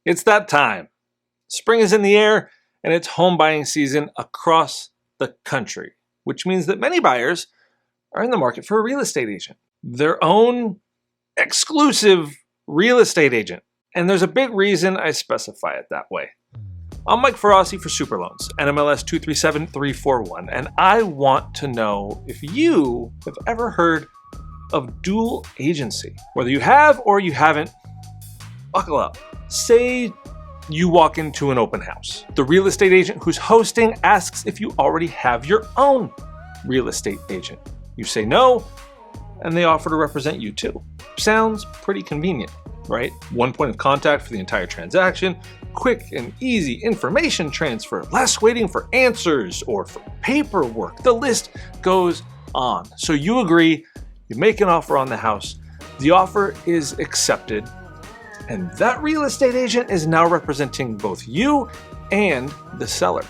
It's that time. Spring is in the air and it's home buying season across the country, which means that many buyers are in the market for a real estate agent, their own exclusive real estate agent. And there's a big reason I specify it that way. I'm Mike Ferrossi for Superloans, NMLS 237341, and I want to know if you have ever heard of dual agency. Whether you have or you haven't, buckle up. Say you walk into an open house. The real estate agent who's hosting asks if you already have your own real estate agent. You say no, and they offer to represent you too. Sounds pretty convenient, right? One point of contact for the entire transaction, quick and easy information transfer, less waiting for answers or for paperwork. The list goes on. So you agree, you make an offer on the house, the offer is accepted, and that real estate agent is now representing both you and the seller.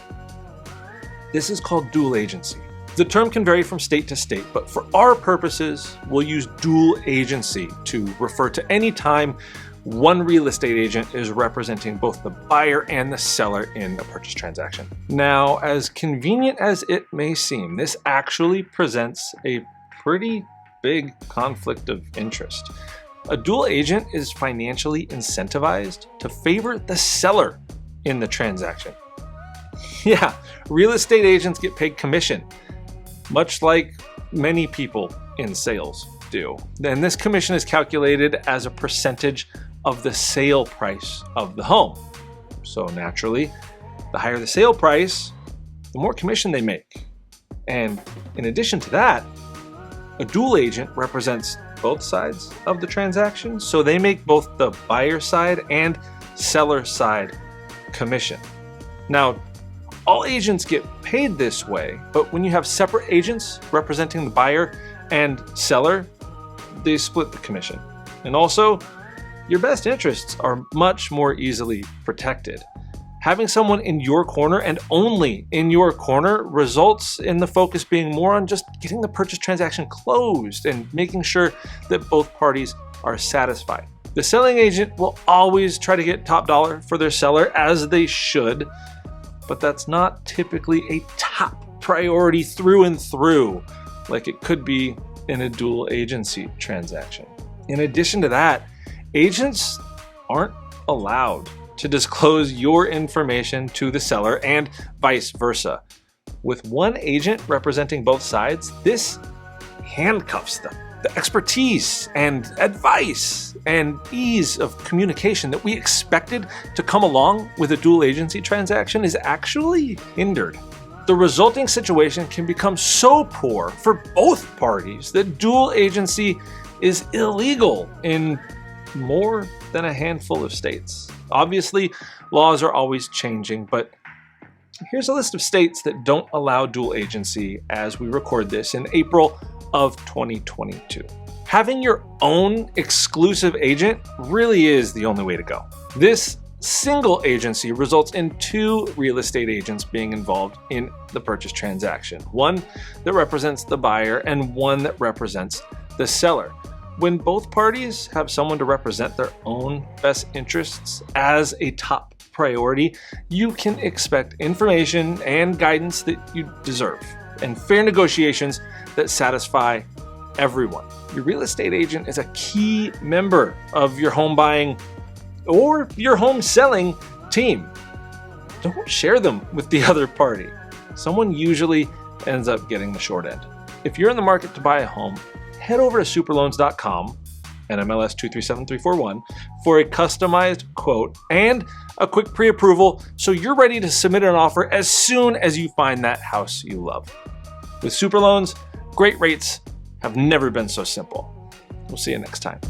This is called dual agency. The term can vary from state to state, but for our purposes, we'll use dual agency to refer to any time one real estate agent is representing both the buyer and the seller in a purchase transaction. Now, as convenient as it may seem, this actually presents a pretty big conflict of interest. A dual agent is financially incentivized to favor the seller in the transaction. Yeah, real estate agents get paid commission, much like many people in sales do. And this commission is calculated as a percentage of the sale price of the home. So naturally, the higher the sale price, the more commission they make. And in addition to that, a dual agent represents both sides of the transaction, so they make both the buyer side and seller side commission. Now, all agents get paid this way, but when you have separate agents representing the buyer and seller, they split the commission. And also, your best interests are much more easily protected. Having someone in your corner and only in your corner results in the focus being more on just getting the purchase transaction closed and making sure that both parties are satisfied. The selling agent will always try to get top dollar for their seller, as they should, but that's not typically a top priority through and through, like it could be in a dual agency transaction. In addition to that, agents aren't allowed to disclose your information to the seller and vice versa. With one agent representing both sides, this handcuffs them. The expertise and advice and ease of communication that we expected to come along with a dual agency transaction is actually hindered. The resulting situation can become so poor for both parties that dual agency is illegal in more than a handful of states. Obviously, laws are always changing, but here's a list of states that don't allow dual agency as we record this in April of 2022. Having your own exclusive agent really is the only way to go. This single agency results in two real estate agents being involved in the purchase transaction, one that represents the buyer and one that represents the seller. When both parties have someone to represent their own best interests as a top priority, you can expect information and guidance that you deserve, and fair negotiations that satisfy everyone. Your real estate agent is a key member of your home buying or your home selling team. Don't share them with the other party. Someone usually ends up getting the short end. If you're in the market to buy a home, head over to superloans.com, NMLS 237341, for a customized quote and a quick pre-approval so you're ready to submit an offer as soon as you find that house you love. With Superloans, great rates have never been so simple. We'll see you next time.